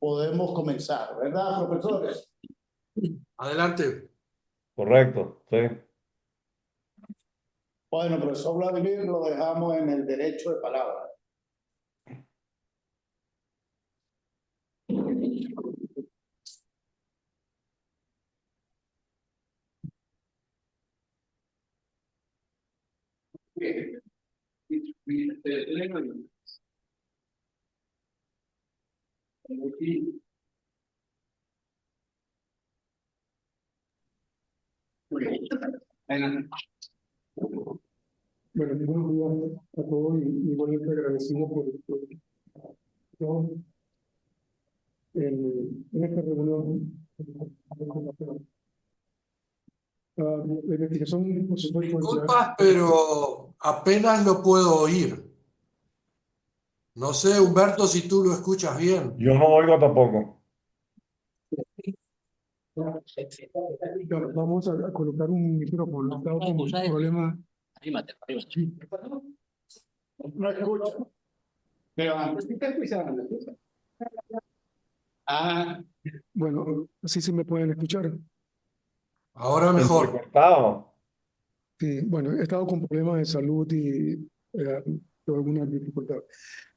podemos comenzar, ¿verdad, profesores? Adelante. Correcto, sí. Bueno, profesor Vladimir, lo dejamos en el derecho de palabra. Bueno, buenos días a todos y igualmente agradecido por en esta reunión. La investigación, por supuesto, Disculpas, pero apenas lo puedo oír. No sé, Humberto, si tú lo escuchas bien. Yo no oigo tampoco. vamos a colocar un micrófono. Estaba con un problema. Sí. No escucho. Pero antes sí te escuchaban. Ah, Bueno, así se me pueden escuchar. Ahora mejor. Entrecortado. Sí, bueno, he estado con problemas de salud y tengo algunas dificultades.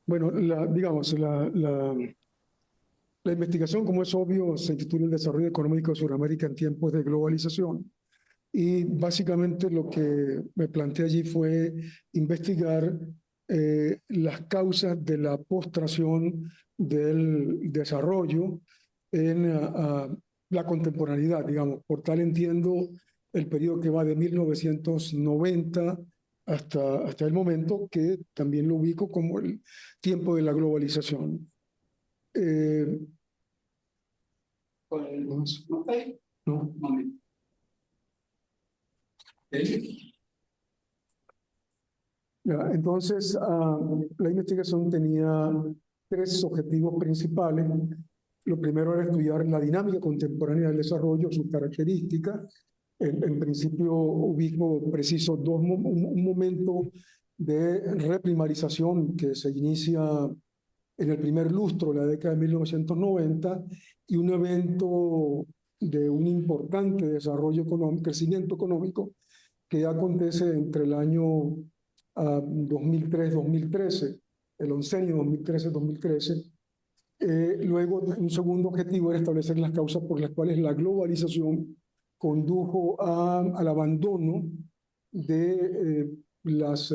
Bueno, digamos, la investigación, como es obvio, se titula El desarrollo económico de Sudamérica en tiempos de globalización. Y básicamente lo que me planteé allí fue investigar las causas de la postración del desarrollo en la contemporaneidad, digamos. Por tal entiendo el periodo que va de 1990 hasta el momento, que también lo ubico como el tiempo de la globalización. No. Ya, entonces, la investigación tenía tres objetivos principales. Lo primero era estudiar la dinámica contemporánea del desarrollo, sus características. En principio, ubico preciso un momento de reprimarización que se inicia en el primer lustro de la década de 1990 y un evento de un importante desarrollo económico, crecimiento económico que acontece entre el año 2003-2013, el oncenio 2013-2013. Luego, un segundo objetivo era establecer las causas por las cuales la globalización condujo al abandono de las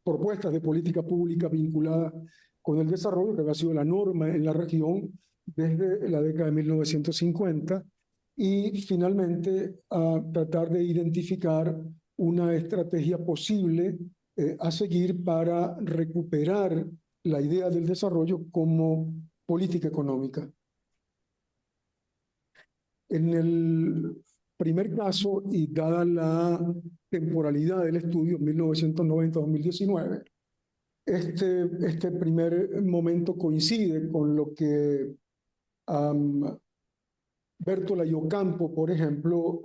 propuestas de política pública vinculadas con el desarrollo, que había sido la norma en la región desde la década de 1950, y finalmente a tratar de identificar una estrategia posible a seguir para recuperar la idea del desarrollo como política económica. En el primer caso, y dada la temporalidad del estudio, 1990-2019, este primer momento coincide con lo que Bertola y Ocampo, por ejemplo,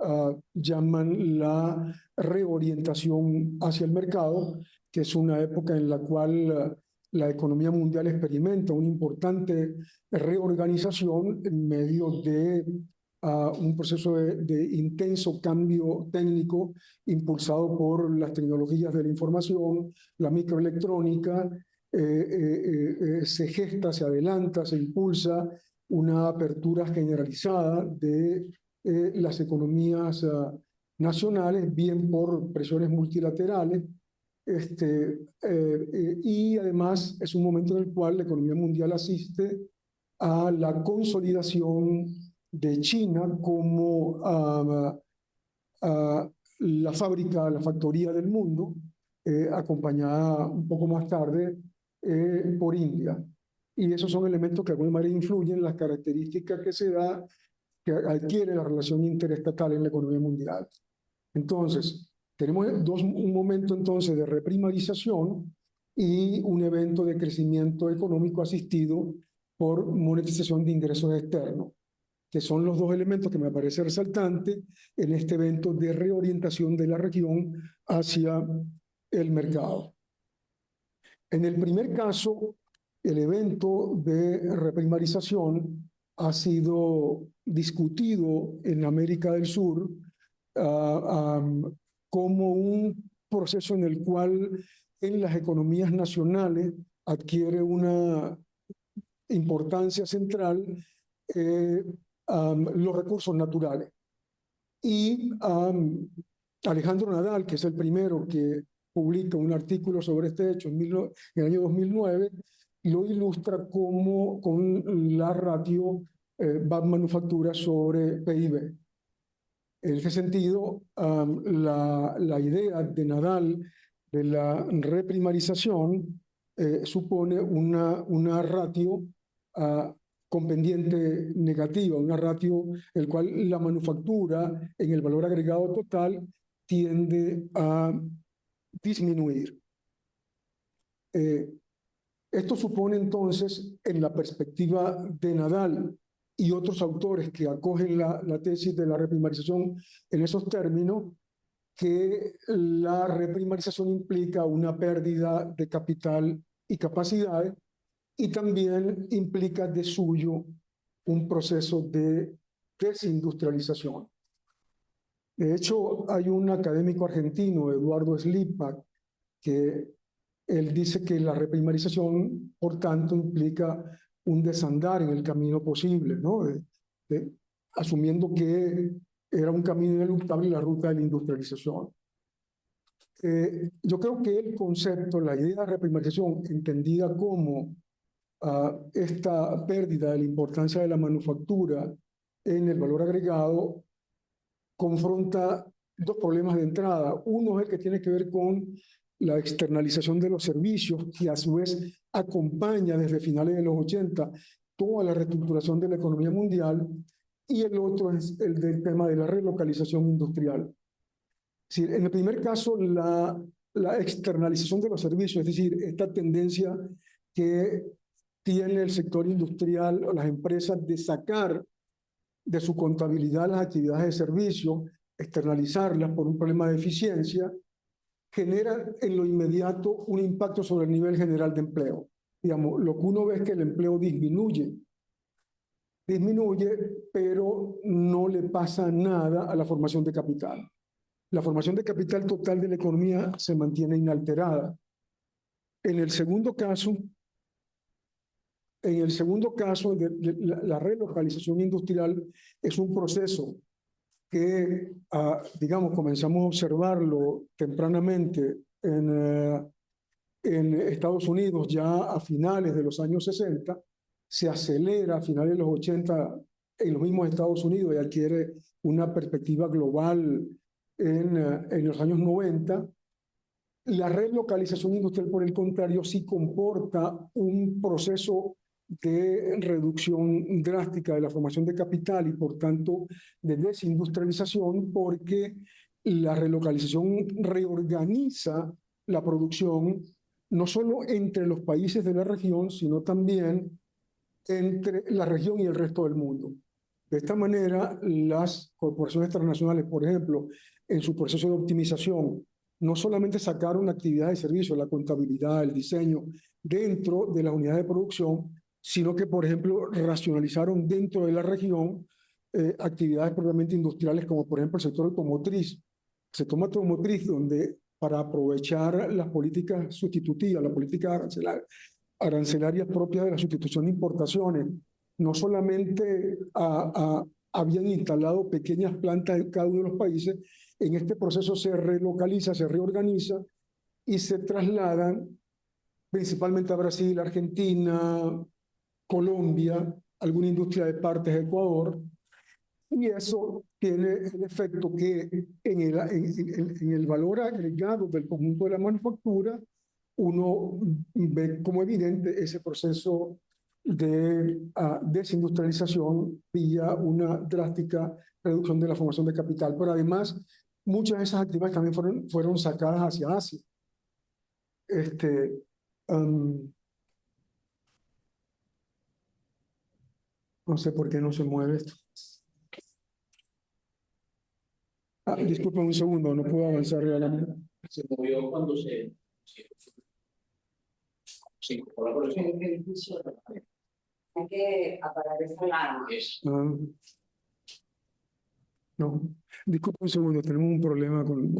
llaman la reorientación hacia el mercado, que es una época en la cual la economía mundial experimenta una importante reorganización en medio de un proceso de intenso cambio técnico impulsado por las tecnologías de la información, la microelectrónica. Se gesta, se adelanta, se impulsa una apertura generalizada de las economías nacionales, bien por presiones multilaterales, y además es un momento en el cual la economía mundial asiste a la consolidación de China como la fábrica, la factoría del mundo, acompañada un poco más tarde por India. Y esos son elementos que de alguna manera influyen en las características que se da, que adquiere la relación interestatal en la economía mundial. Entonces, tenemos un momento entonces de reprimarización y un evento de crecimiento económico asistido por monetización de ingresos externos, que son los dos elementos que me parece resaltante en este evento de reorientación de la región hacia el mercado. En el primer caso, el evento de reprimarización ha sido discutido en América del Sur como un proceso en el cual en las economías nacionales adquiere una importancia central los recursos naturales. Y Alejandro Nadal, que es el primero que publica un artículo sobre este hecho en el año 2009, lo ilustra como con la ratio BAT Manufactura sobre PIB. En ese sentido, la idea de Nadal de la reprimarización supone una ratio con pendiente negativa, una ratio en la cual la manufactura en el valor agregado total tiende a disminuir. Esto supone entonces, en la perspectiva de Nadal y otros autores que acogen la tesis de la reprimarización en esos términos, que la reprimarización implica una pérdida de capital y capacidades y también implica de suyo un proceso de desindustrialización. De hecho, hay un académico argentino, Eduardo Slipak, que él dice que la reprimarización, por tanto, implica un desandar en el camino posible, ¿no? Asumiendo que era un camino ineluctable la ruta de la industrialización. Yo creo que el concepto, la idea de reprimarización, entendida como esta pérdida de la importancia de la manufactura en el valor agregado, confronta dos problemas de entrada. Uno es el que tiene que ver con la externalización de los servicios, que a su vez acompaña desde finales de los 80 toda la reestructuración de la economía mundial, y el otro es el del tema de la relocalización industrial. Es decir, en el primer caso, la externalización de los servicios, es decir, esta tendencia que tiene el sector industrial o las empresas de sacar de su contabilidad las actividades de servicio, externalizarlas por un problema de eficiencia, genera en lo inmediato un impacto sobre el nivel general de empleo. Digamos, lo que uno ve es que el empleo disminuye, pero no le pasa nada a la formación de capital. La formación de capital total de la economía se mantiene inalterada. En el segundo caso, la relocalización industrial es un proceso que, digamos, comenzamos a observarlo tempranamente en Estados Unidos ya a finales de los años 60, se acelera a finales de los 80 en los mismos Estados Unidos y adquiere una perspectiva global en los años 90. La relocalización industrial, por el contrario, sí comporta un proceso de reducción drástica de la formación de capital y, por tanto, de desindustrialización, porque la relocalización reorganiza la producción no solo entre los países de la región, sino también entre la región y el resto del mundo. De esta manera, las corporaciones transnacionales, por ejemplo, en su proceso de optimización, no solamente sacaron actividades de servicio, la contabilidad, el diseño, dentro de las unidades de producción, sino que, por ejemplo, racionalizaron dentro de la región actividades propiamente industriales, como por ejemplo el sector automotriz. El sector automotriz, donde para aprovechar las políticas sustitutivas, las políticas arancelarias propias de la sustitución de importaciones, no solamente habían instalado pequeñas plantas en cada uno de los países, en este proceso se relocaliza, se reorganiza y se trasladan principalmente a Brasil, Argentina, Colombia, alguna industria de partes de Ecuador, y eso tiene el efecto que en el valor agregado del conjunto de la manufactura uno ve como evidente ese proceso de desindustrialización vía una drástica reducción de la formación de capital. Pero además, muchas de esas actividades también fueron sacadas hacia Asia. No sé por qué no se mueve esto. Disculpen un segundo, no puedo avanzar realmente. Se movió cuando se... Sí, por la población. Hay que apagar esa alarma. Ah, no, disculpe un segundo, tenemos un problema con...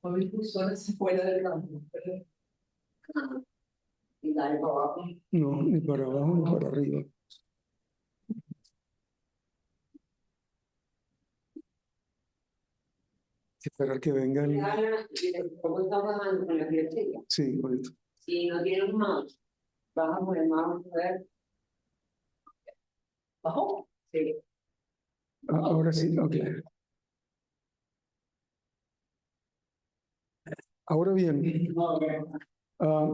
Con impulsores fuera del campo. Y dale para abajo. No, ni para abajo ni para arriba. Esperar que venga el... ¿Cómo estamos bajando con la directriz? Sí, bonito. Si no tienes un mouse, baja con el mouse, a ver. ¿Bajó? Sí. Ah, ahora sí, ok. Ahora bien, ah,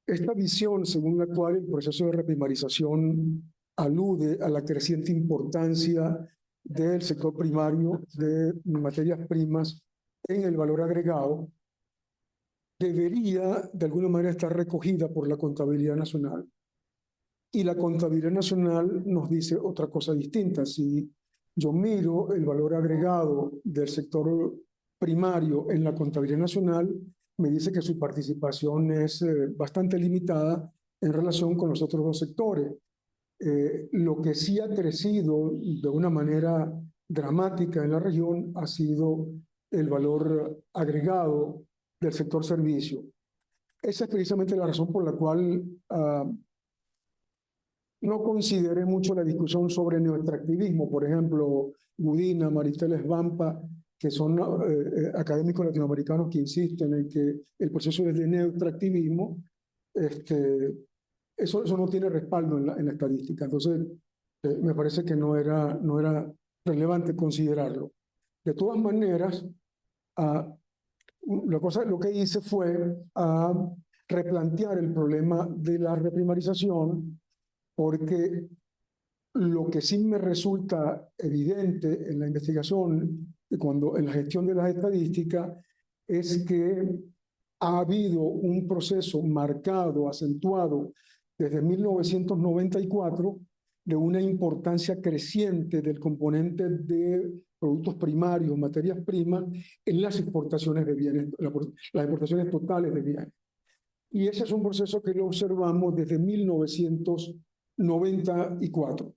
esta visión según la cual el proceso de reprimarización alude a la creciente importancia del sector primario de materias primas en el valor agregado, debería de alguna manera estar recogida por la contabilidad nacional. Y la contabilidad nacional nos dice otra cosa distinta. Si yo miro el valor agregado del sector primario en la contabilidad nacional, me dice que su participación es bastante limitada en relación con los otros dos sectores. Lo que sí ha crecido de una manera dramática en la región ha sido el valor agregado del sector servicio. Esa es precisamente la razón por la cual no consideré mucho la discusión sobre neoextractivismo. Por ejemplo, Gudina, Maristeles Vampa, que son académicos latinoamericanos que insisten en que el proceso es de neoextractivismo, eso no tiene respaldo en la estadística. Entonces, me parece que no era relevante considerarlo. De todas maneras, lo que hice fue replantear el problema de la reprimarización, porque lo que sí me resulta evidente en la investigación, en la gestión de las estadísticas, es que ha habido un proceso marcado, acentuado desde 1994 de una importancia creciente del componente de productos primarios, materias primas, en las exportaciones de bienes, las exportaciones totales de bienes. Y ese es un proceso que lo observamos desde 1994.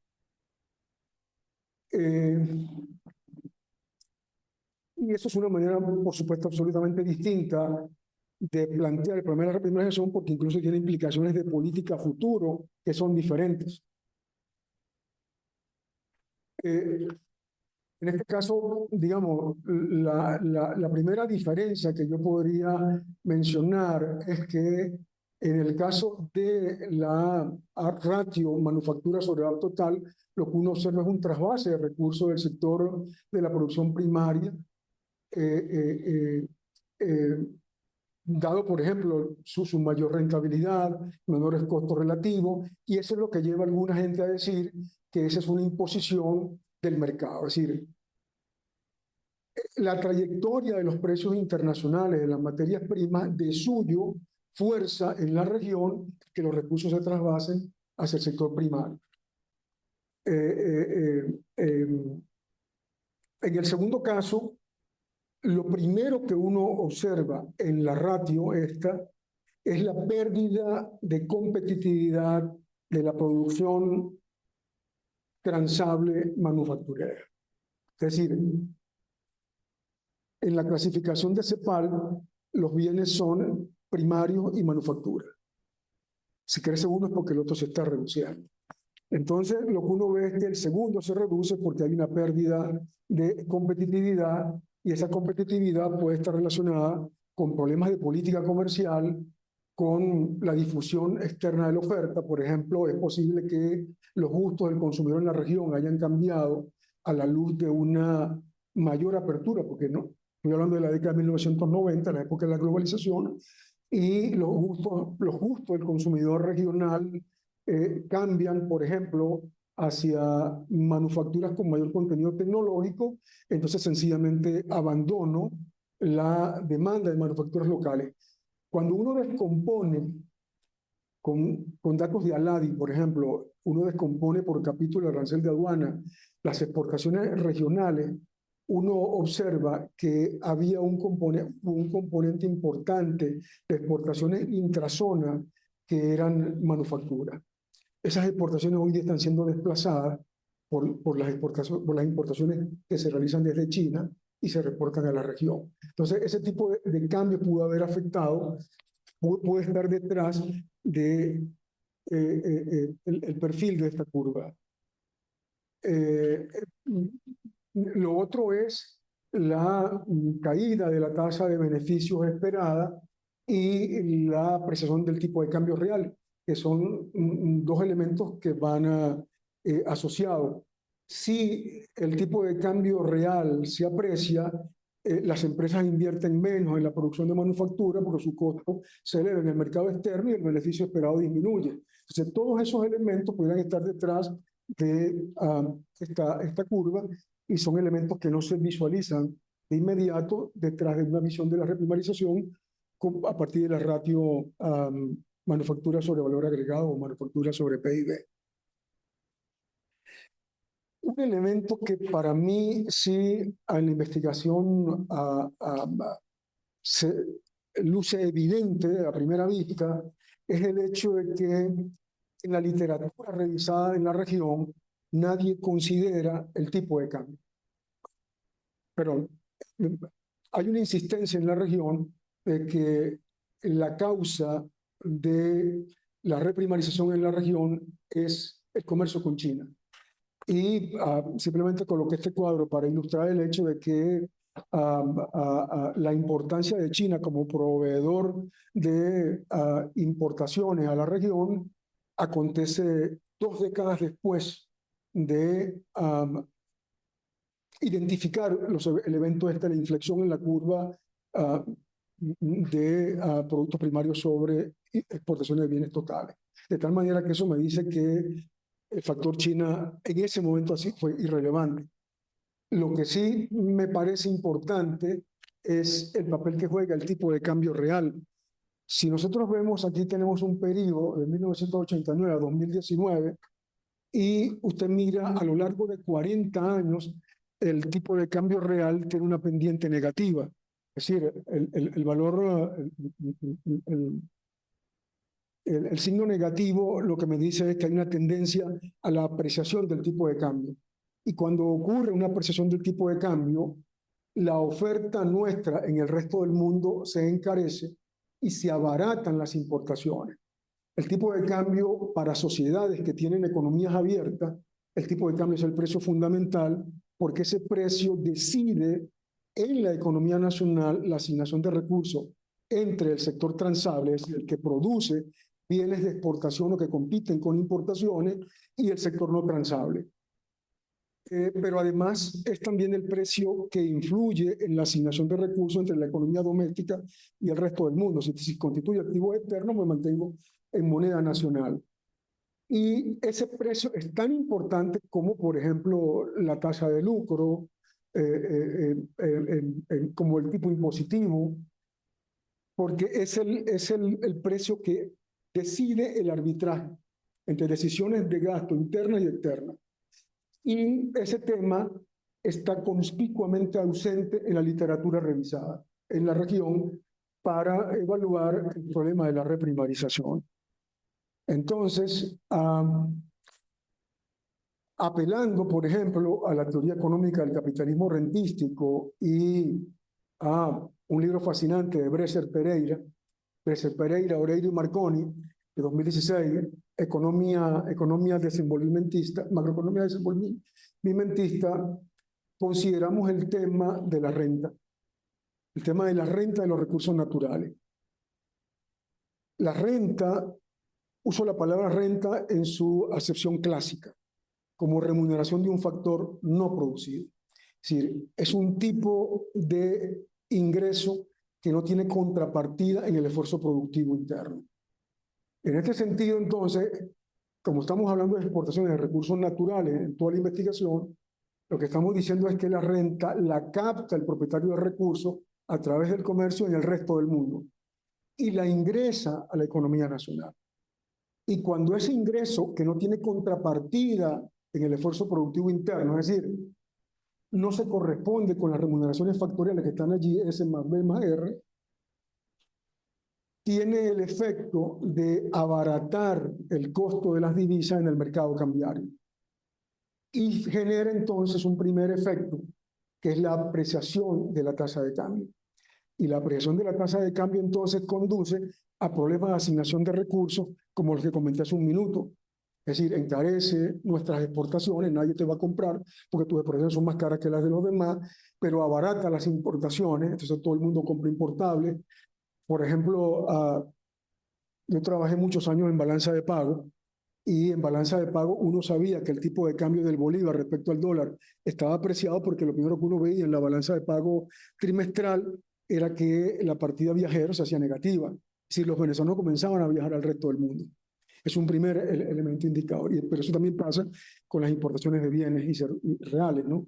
Y eso es una manera, por supuesto, absolutamente distinta de plantear el problema de la reprimarización, porque incluso tiene implicaciones de política futuro que son diferentes. En este caso, digamos, la primera diferencia que yo podría mencionar es que en el caso de la ratio manufactura sobre valor total, lo que uno observa es un trasvase de recursos del sector de la producción primaria, dado, por ejemplo, su mayor rentabilidad, menores costos relativos, y eso es lo que lleva a alguna gente a decir que esa es una imposición del mercado. Es decir, la trayectoria de los precios internacionales de las materias primas de suyo fuerza en la región que los recursos se trasvasen hacia el sector primario. En el segundo caso, lo primero que uno observa en la ratio esta es la pérdida de competitividad de la producción transable manufacturera. Es decir, en la clasificación de CEPAL, los bienes son primarios y manufactura. Si crece uno es porque el otro se está reduciendo. Entonces, lo que uno ve es que el segundo se reduce porque hay una pérdida de competitividad, y esa competitividad puede estar relacionada con problemas de política comercial, con la difusión externa de la oferta. Por ejemplo, es posible que los gustos del consumidor en la región hayan cambiado a la luz de una mayor apertura, porque no, estoy hablando de la década de 1990, la época de la globalización, y los gustos del consumidor regional cambian, por ejemplo, hacia manufacturas con mayor contenido tecnológico. Entonces sencillamente abandono la demanda de manufacturas locales. Cuando uno descompone con datos de Aladi, por ejemplo, uno descompone por capítulo de arancel de aduana las exportaciones regionales uno observa que había un componente importante de exportaciones intrazona que eran manufactura. Esas exportaciones hoy día están siendo desplazadas por las importaciones que se realizan desde China y se reportan a la región. Entonces, ese tipo de cambio pudo haber afectado, puede estar detrás de el perfil de esta curva. Lo otro es la caída de la tasa de beneficios esperada y la apreciación del tipo de cambio real, que son dos elementos que van asociados. Si el tipo de cambio real se aprecia, las empresas invierten menos en la producción de manufactura porque su costo se eleva en el mercado externo y el beneficio esperado disminuye. Entonces, todos esos elementos podrían estar detrás de esta curva y son elementos que no se visualizan de inmediato detrás de una visión de la reprimarización a partir de la ratio manufactura sobre valor agregado o manufactura sobre PIB. Un elemento que para mí sí en la investigación se luce evidente a primera vista es el hecho de que en la literatura revisada en la región nadie considera el tipo de cambio. Pero hay una insistencia en la región de que la causa de la reprimarización en la región es el comercio con China. Y simplemente coloqué este cuadro para ilustrar el hecho de que la importancia de China como proveedor de importaciones a la región acontece 2 décadas después de identificar el evento de la inflexión en la curva de productos primarios sobre exportaciones de bienes totales. De tal manera que eso me dice que el factor China en ese momento así fue irrelevante. Lo que sí me parece importante es el papel que juega el tipo de cambio real. Si nosotros vemos, aquí tenemos un periodo de 1989 a 2019 y usted mira a lo largo de 40 años, el tipo de cambio real tiene una pendiente negativa. Es decir, el valor, el signo negativo lo que me dice es que hay una tendencia a la apreciación del tipo de cambio. Y cuando ocurre una apreciación del tipo de cambio, la oferta nuestra en el resto del mundo se encarece y se abaratan las importaciones. El tipo de cambio para sociedades que tienen economías abiertas, el tipo de cambio es el precio fundamental porque ese precio decide en la economía nacional la asignación de recursos entre el sector transable, es decir, el que produce bienes de exportación o que compiten con importaciones, y el sector no transable. Pero además es también el precio que influye en la asignación de recursos entre la economía doméstica y el resto del mundo. Si constituye activos externos, me mantengo en moneda nacional. Y ese precio es tan importante como, por ejemplo, la tasa de lucro, como el tipo impositivo, porque es el precio que decide el arbitraje entre decisiones de gasto internas y externas. Y ese tema está conspicuamente ausente en la literatura revisada en la región para evaluar el problema de la reprimarización. Entonces, apelando, por ejemplo, a la teoría económica del capitalismo rentístico y a un libro fascinante de Bresser Pereira, Oreiro y Marconi, de 2016, Economía desenvolvimentista, Macroeconomía desenvolvimentista, consideramos el tema de la renta de los recursos naturales. La renta, uso la palabra renta en su acepción clásica, como remuneración de un factor no producido. Es decir, es un tipo de ingreso que no tiene contrapartida en el esfuerzo productivo interno. En este sentido, entonces, como estamos hablando de exportaciones de recursos naturales en toda la investigación, lo que estamos diciendo es que la renta la capta el propietario del recurso a través del comercio en el resto del mundo y la ingresa a la economía nacional. Y cuando ese ingreso, que no tiene contrapartida en el esfuerzo productivo interno, es decir, no se corresponde con las remuneraciones factoriales que están allí, S más B más R, tiene el efecto de abaratar el costo de las divisas en el mercado cambiario. Y genera entonces un primer efecto, que es la apreciación de la tasa de cambio. Y la apreciación de la tasa de cambio entonces conduce a problemas de asignación de recursos, como los que comenté hace un minuto. Es decir, encarece nuestras exportaciones, nadie te va a comprar porque tus exportaciones son más caras que las de los demás, pero abarata las importaciones, entonces todo el mundo compra importables. Por ejemplo, yo trabajé muchos años en balanza de pago, y en balanza de pago uno sabía que el tipo de cambio del bolívar respecto al dólar estaba apreciado, porque lo primero que uno veía en la balanza de pago trimestral era que la partida viajeros se hacía negativa. Es decir, los venezolanos comenzaban a viajar al resto del mundo. Es un primer elemento indicador, pero eso también pasa con las importaciones de bienes y reales, ¿no?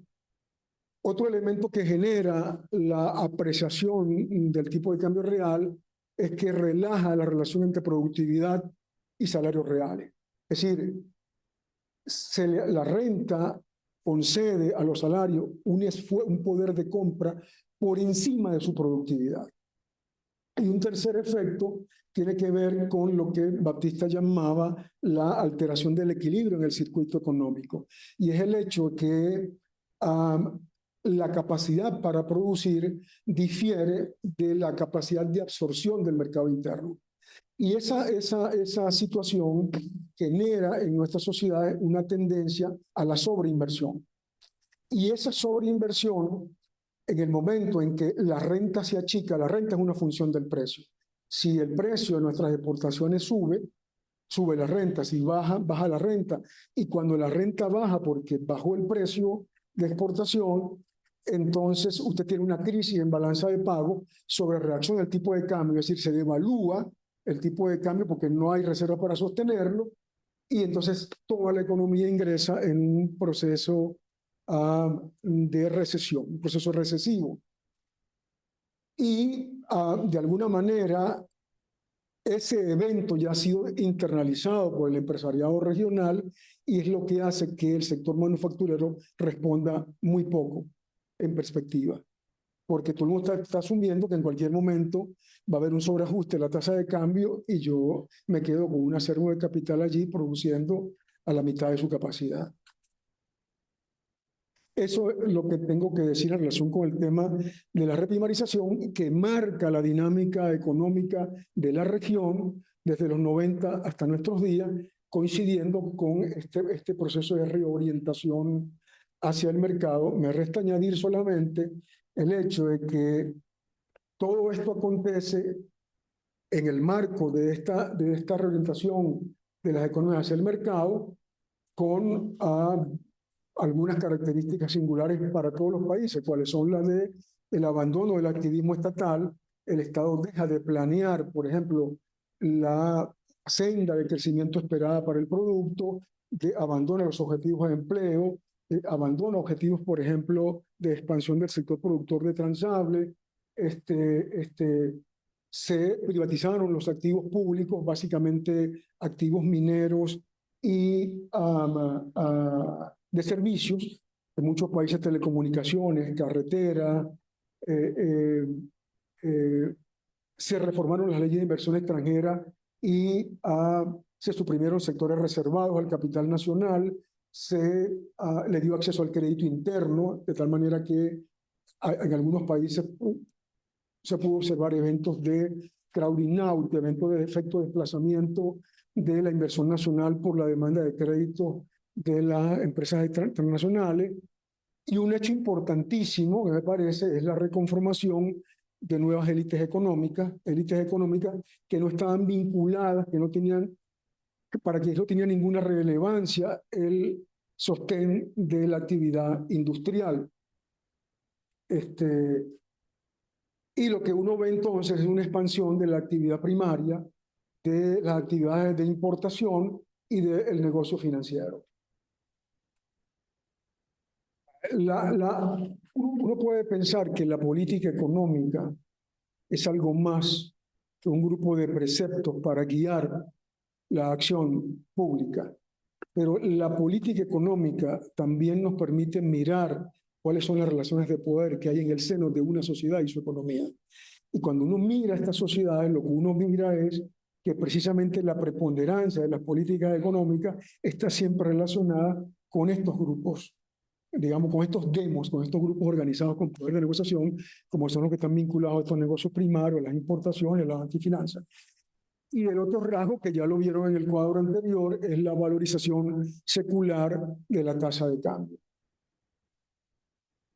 Otro elemento que genera la apreciación del tipo de cambio real es que relaja la relación entre productividad y salarios reales. Es decir, la renta concede a los salarios un poder de compra por encima de su productividad. Y un tercer efecto tiene que ver con lo que Baptista llamaba la alteración del equilibrio en el circuito económico. Y es el hecho que la capacidad para producir difiere de la capacidad de absorción del mercado interno. Y esa situación genera en nuestras sociedades una tendencia a la sobreinversión. Y esa sobreinversión, en el momento en que la renta se achica, la renta es una función del precio. Si el precio de nuestras exportaciones sube, sube la renta. Si baja, baja la renta. Y cuando la renta baja porque bajó el precio de exportación, entonces usted tiene una crisis en balanza de pago sobre reacción del tipo de cambio. Es decir, se devalúa el tipo de cambio porque no hay reserva para sostenerlo, y entonces toda la economía ingresa en un proceso de recesión, un proceso recesivo. Y de alguna manera ese evento ya ha sido internalizado por el empresariado regional, y es lo que hace que el sector manufacturero responda muy poco en perspectiva. Porque todo el mundo está asumiendo que en cualquier momento va a haber un sobreajuste de la tasa de cambio y yo me quedo con un acervo de capital allí produciendo a la mitad de su capacidad. Eso es lo que tengo que decir en relación con el tema de la reprimarización, que marca la dinámica económica de la región desde los 90 hasta nuestros días, coincidiendo con este proceso de reorientación hacia el mercado. Me resta añadir solamente el hecho de que todo esto acontece en el marco de esta reorientación de las economías hacia el mercado, con algunas características singulares para todos los países, cuáles son las de el abandono del activismo estatal. El Estado deja de planear, por ejemplo, la senda de crecimiento esperada para el producto, abandona los objetivos de empleo, abandona objetivos, por ejemplo, de expansión del sector productor de transable. Se privatizaron los activos públicos, básicamente activos mineros y de servicios, en muchos países telecomunicaciones, carreteras. Se reformaron las leyes de inversión extranjera y se suprimieron sectores reservados al capital nacional. Se le dio acceso al crédito interno, de tal manera que en algunos países se pudo observar eventos de crowding out, eventos de efecto de desplazamiento de la inversión nacional por la demanda de crédito de las empresas internacionales. Y un hecho importantísimo, que me parece, es la reconformación de nuevas élites económicas que no estaban vinculadas, que no tenían, para quienes no tenía ninguna relevancia el sostén de la actividad industrial. Y lo que uno ve entonces es una expansión de la actividad primaria, de las actividades de importación y del negocio financiero. Uno puede pensar que la política económica es algo más que un grupo de preceptos para guiar la acción pública, pero la política económica también nos permite mirar cuáles son las relaciones de poder que hay en el seno de una sociedad y su economía. Y cuando uno mira estas sociedades, lo que uno mira es que precisamente la preponderancia de las políticas económicas está siempre relacionada con estos grupos, digamos, con estos demos, con estos grupos organizados con poder de negociación, como son los que están vinculados a estos negocios primarios, las importaciones, las antifinanzas. Y el otro rasgo, que ya lo vieron en el cuadro anterior, es la valorización secular de la tasa de cambio.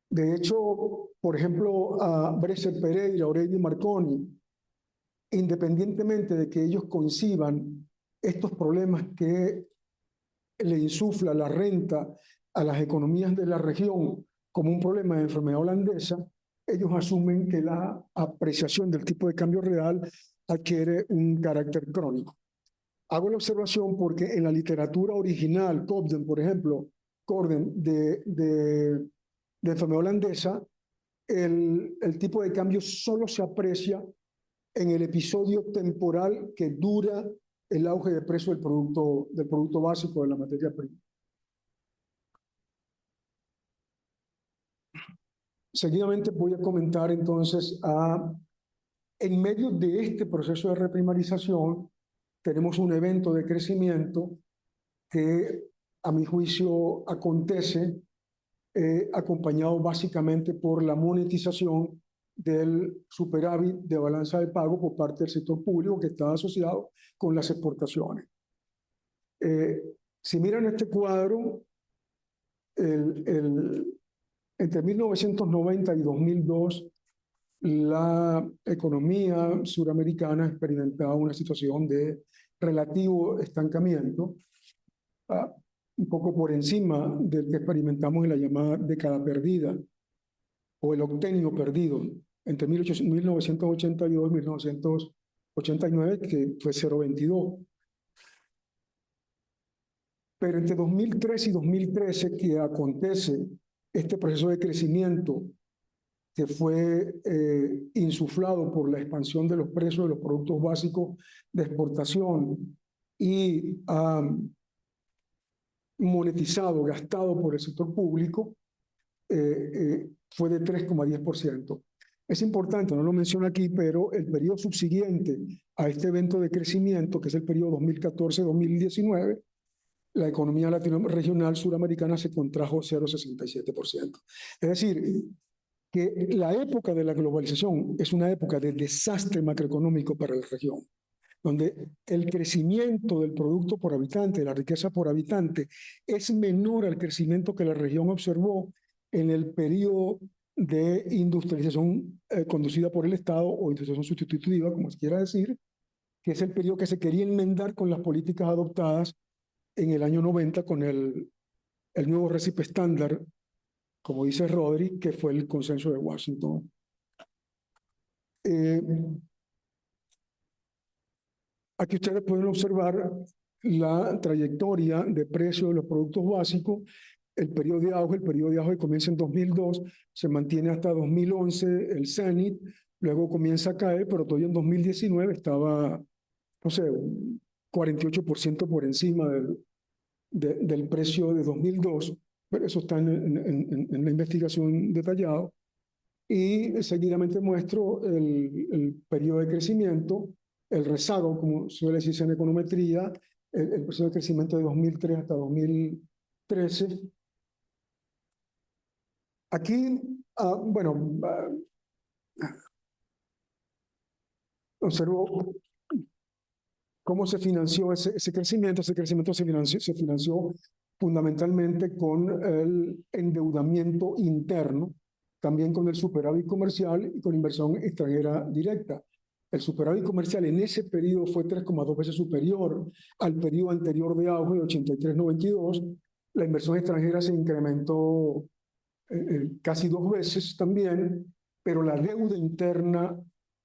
De hecho, por ejemplo, a Bresser Pereira, Aurelio Marconi, independientemente de que ellos conciban estos problemas que le insufla la renta a las economías de la región como un problema de enfermedad holandesa, ellos asumen que la apreciación del tipo de cambio real adquiere un carácter crónico. Hago la observación porque en la literatura original, Cobden, por ejemplo, de enfermedad holandesa, el tipo de cambio solo se aprecia en el episodio temporal que dura el auge de precio del producto básico de la materia prima. Seguidamente voy a comentar entonces en medio de este proceso de reprimarización tenemos un evento de crecimiento que a mi juicio acontece acompañado básicamente por la monetización del superávit de balanza de pago por parte del sector público que está asociado con las exportaciones. Si miran este cuadro, entre 1990 y 2002, la economía suramericana experimentaba una situación de relativo estancamiento, un poco por encima del que experimentamos en la llamada década perdida o el octenio perdido entre 1982 y 1989, que fue 0,22. Pero entre 2003 y 2013, que acontece este proceso de crecimiento que fue insuflado por la expansión de los precios de los productos básicos de exportación y monetizado, gastado por el sector público, fue de 3,10%. Es importante, no lo menciono aquí, pero el periodo subsiguiente a este evento de crecimiento, que es el periodo 2014-2019, la economía regional suramericana se contrajo 0,67%. Es decir, que la época de la globalización es una época de desastre macroeconómico para la región, donde el crecimiento del producto por habitante, de la riqueza por habitante, es menor al crecimiento que la región observó en el periodo de industrialización conducida por el Estado o industrialización sustitutiva, como se quiera decir, que es el periodo que se quería enmendar con las políticas adoptadas en el año 90 con el nuevo récipe estándar, como dice Rodri, que fue el consenso de Washington. Aquí ustedes pueden observar la trayectoria de precio de los productos básicos. El periodo de auge comienza en 2002, se mantiene hasta 2011 el cenit, luego comienza a caer, pero todavía en 2019 estaba, no sé, un 48% por encima del precio de 2002, pero eso está en la investigación detallado. Y seguidamente muestro el periodo de crecimiento, el rezago, como suele decirse en econometría, el proceso de crecimiento de 2003 hasta 2013. Aquí, observo cómo se financió ese crecimiento. Ese crecimiento se financió fundamentalmente con el endeudamiento interno, también con el superávit comercial y con inversión extranjera directa. El superávit comercial en ese periodo fue 3,2 veces superior al periodo anterior de auge de 83-92. La inversión extranjera se incrementó casi 2 veces también, pero la deuda interna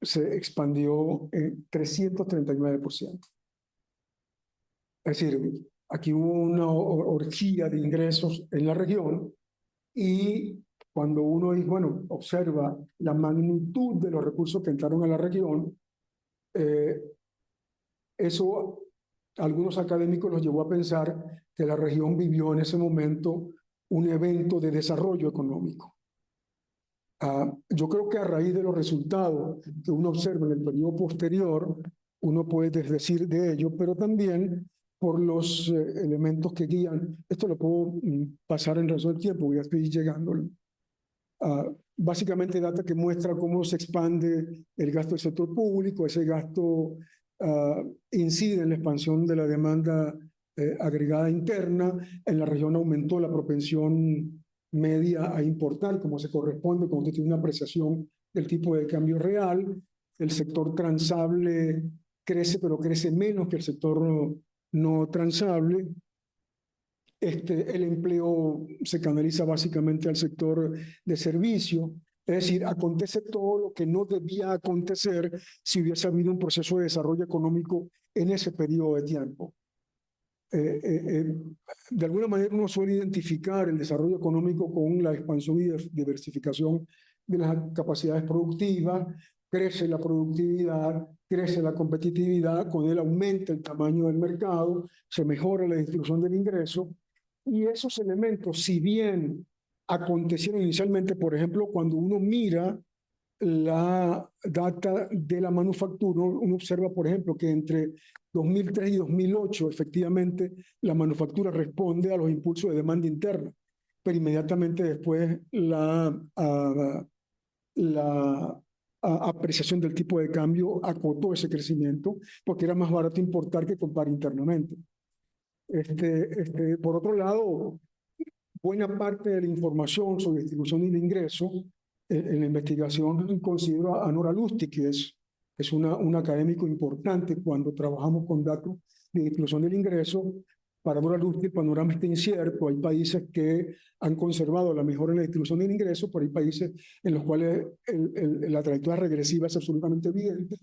se expandió en 339%. Es decir, aquí hubo una orgía de ingresos en la región y cuando uno observa la magnitud de los recursos que entraron a la región, eso a algunos académicos los llevó a pensar que la región vivió en ese momento un evento de desarrollo económico. Yo creo que a raíz de los resultados que uno observa en el periodo posterior, uno puede decir de ello, pero también por los elementos que guían. Esto lo puedo pasar en razón del tiempo, ya estoy llegando. Básicamente data que muestra cómo se expande el gasto del sector público. Ese gasto incide en la expansión de la demanda agregada interna. En la región aumentó la propensión media a importar, como se corresponde cuando usted tiene una apreciación del tipo de cambio real. El sector transable crece, pero crece menos que el sector no transable. El empleo se canaliza básicamente al sector de servicio. Es decir, acontece todo lo que no debía acontecer si hubiese habido un proceso de desarrollo económico en ese periodo de tiempo. De alguna manera uno suele identificar el desarrollo económico con la expansión y diversificación de las capacidades productivas. Crece la productividad, crece la competitividad, con él aumenta el tamaño del mercado, se mejora la distribución del ingreso. Y esos elementos, si bien acontecieron inicialmente, por ejemplo, cuando uno mira la data de la manufactura, uno observa, por ejemplo, que entre 2003 y 2008, efectivamente, la manufactura responde a los impulsos de demanda interna, pero inmediatamente después la apreciación del tipo de cambio acotó ese crecimiento, porque era más barato importar que comprar internamente. Por otro lado, buena parte de la información sobre distribución del ingreso en la investigación considero a Nora Lustig, que es un académico importante cuando trabajamos con datos de distribución del ingreso. Para Nora Lustig el panorama está incierto. Hay países que han conservado la mejora en la distribución del ingreso, pero hay países en los cuales la trayectoria regresiva es absolutamente evidente.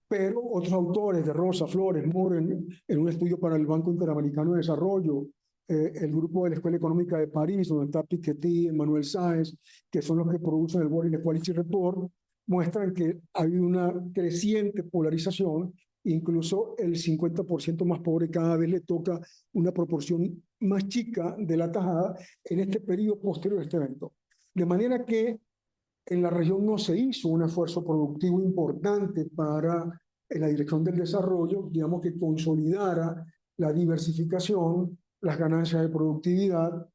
Pero otros autores, de Rosa, Flores, Moore, en un estudio para el Banco Interamericano de Desarrollo, el grupo de la Escuela Económica de París, donde está Piketty, Emmanuel Sáenz, que son los que producen el World Inequality Report, muestran que ha habido una creciente polarización. Incluso el 50% más pobre cada vez le toca una proporción más chica de la tajada en este periodo posterior a este evento. De manera que en la región no se hizo un esfuerzo productivo importante para en la dirección del desarrollo, digamos, que consolidara la diversificación, las ganancias de productividad.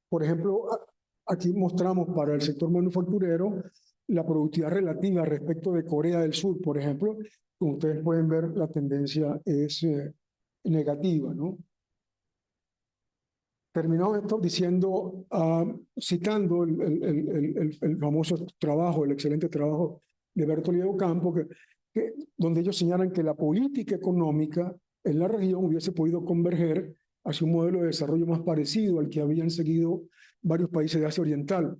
Por ejemplo, aquí mostramos para el sector manufacturero la productividad relativa respecto de Corea del Sur, por ejemplo. Como ustedes pueden ver, la tendencia es negativa, ¿no? Terminó esto diciendo, citando el famoso trabajo, el excelente trabajo de Bertoldi de Ocampo, donde ellos señalan que la política económica en la región hubiese podido converger hacia un modelo de desarrollo más parecido al que habían seguido varios países de Asia Oriental,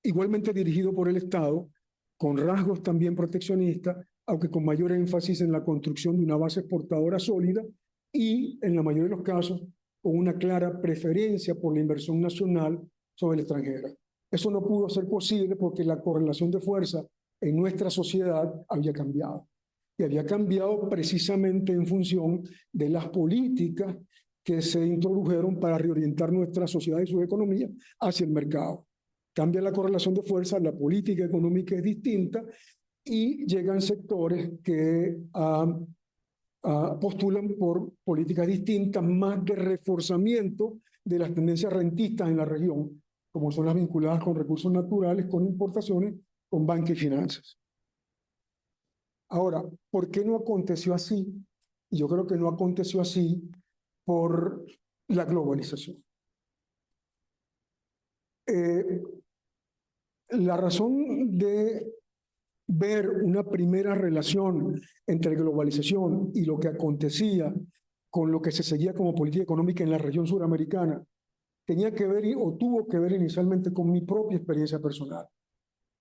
igualmente dirigido por el Estado, con rasgos también proteccionistas, aunque con mayor énfasis en la construcción de una base exportadora sólida y, en la mayoría de los casos, con una clara preferencia por la inversión nacional sobre la extranjera. Eso no pudo ser posible porque la correlación de fuerza en nuestra sociedad había cambiado. Y había cambiado precisamente en función de las políticas que se introdujeron para reorientar nuestra sociedad y su economía hacia el mercado. Cambia la correlación de fuerza, la política económica es distinta y llegan sectores que postulan por políticas distintas, más de reforzamiento de las tendencias rentistas en la región, como son las vinculadas con recursos naturales, con importaciones, con banca y finanzas. Ahora, ¿por qué no aconteció así? Yo creo que no aconteció así por la globalización. La razón de ver una primera relación entre globalización y lo que acontecía con lo que se seguía como política económica en la región suramericana tenía que ver o tuvo que ver inicialmente con mi propia experiencia personal.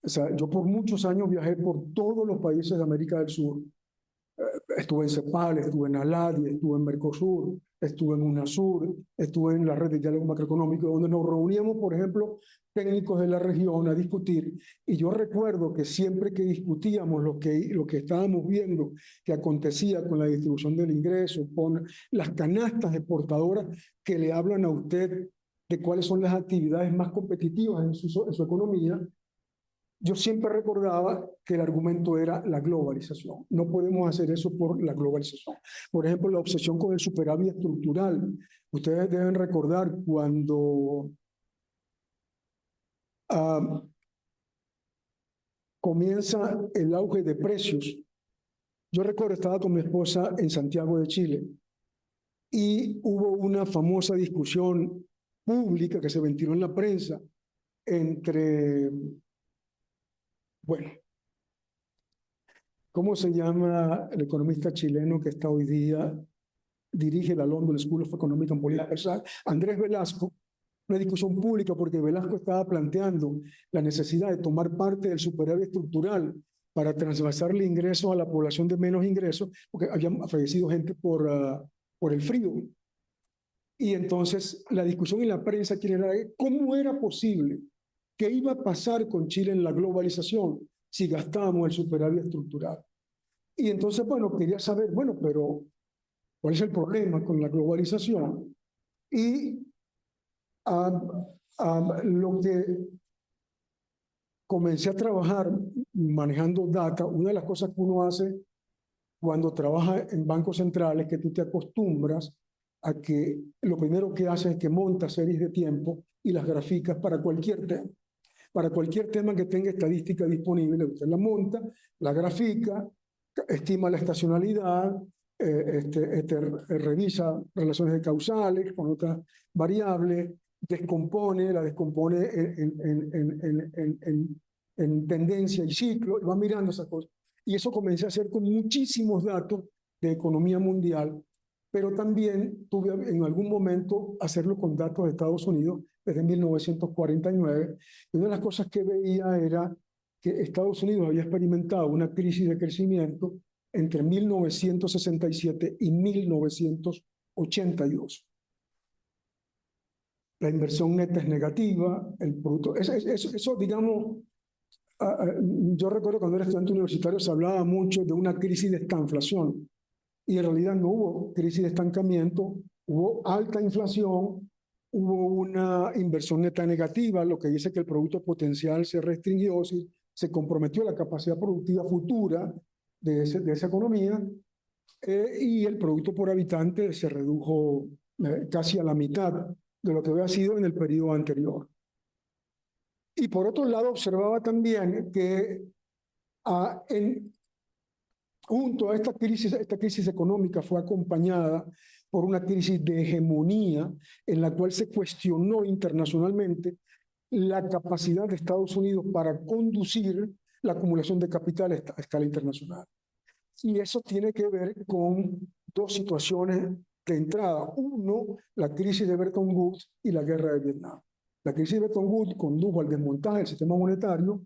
O sea, yo por muchos años viajé por todos los países de América del Sur Estuve en CEPAL, estuve en ALADI, estuve en Mercosur, estuve en UNASUR, estuve en la red de diálogo macroeconómico, donde nos reuníamos, por ejemplo, técnicos de la región a discutir. Y yo recuerdo que siempre que discutíamos lo que estábamos viendo que acontecía con la distribución del ingreso, con las canastas exportadoras que le hablan a usted de cuáles son las actividades más competitivas en su economía, yo siempre recordaba que el argumento era la globalización. No podemos hacer eso por la globalización. Por ejemplo, la obsesión con el superávit estructural. Ustedes deben recordar cuando comienza el auge de precios. Yo recuerdo, estaba con mi esposa en Santiago de Chile y hubo una famosa discusión pública que se ventiló en la prensa entre, bueno, ¿cómo se llama el economista chileno que está hoy día, dirige la London School of Economic and Political Science? Andrés Velasco. Una discusión pública porque Velasco estaba planteando la necesidad de tomar parte del superávit estructural para transvasarle ingresos a la población de menos ingresos, porque había fallecido gente por el frío. Y entonces la discusión en la prensa era cómo era posible, qué iba a pasar con Chile en la globalización si gastábamos el superávit estructural. Y entonces, bueno, quería saber, bueno, pero ¿cuál es el problema con la globalización? Y lo que comencé a trabajar manejando data, una de las cosas que uno hace cuando trabaja en bancos centrales, que tú te acostumbras a que lo primero que haces es que montas series de tiempo y las graficas para cualquier tema. Para cualquier tema que tenga estadística disponible, usted la monta, la grafica, estima la estacionalidad, revisa relaciones causales con otras variables, la descompone en tendencia y ciclo, y va mirando esas cosas. Y eso comencé a hacer con muchísimos datos de economía mundial, pero también tuve en algún momento hacerlo con datos de Estados Unidos desde 1949. Y una de las cosas que veía era que Estados Unidos había experimentado una crisis de crecimiento entre 1967 y 1982. La inversión neta es negativa, el producto, eso digamos, yo recuerdo cuando era estudiante universitario se hablaba mucho de una crisis de estanflación, y en realidad no hubo crisis de estancamiento, hubo alta inflación, hubo una inversión neta negativa, lo que dice que el producto potencial se restringió, se comprometió la capacidad productiva futura de esa economía, y el producto por habitante se redujo casi a la mitad de lo que había sido en el periodo anterior. Y por otro lado, observaba también que junto a esta crisis económica fue acompañada por una crisis de hegemonía en la cual se cuestionó internacionalmente la capacidad de Estados Unidos para conducir la acumulación de capital a escala internacional. Y eso tiene que ver con dos situaciones de entrada. Uno, la crisis de Bretton Woods y la guerra de Vietnam. La crisis de Bretton Woods condujo al desmontaje del sistema monetario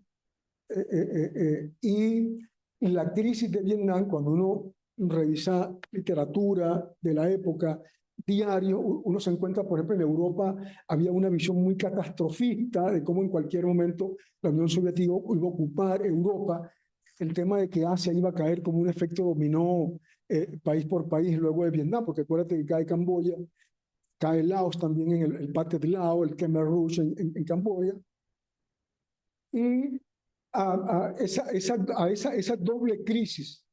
y la crisis de Vietnam, cuando uno revisa literatura de la época, diario, uno se encuentra, por ejemplo, en Europa había una visión muy catastrofista de cómo en cualquier momento la Unión Soviética iba a ocupar Europa. El tema de que Asia iba a caer como un efecto dominó país por país luego de Vietnam, porque acuérdate que cae Camboya, cae Laos también en el Pathet Lao, el Khmer Rouge en Camboya. Y esa doble crisis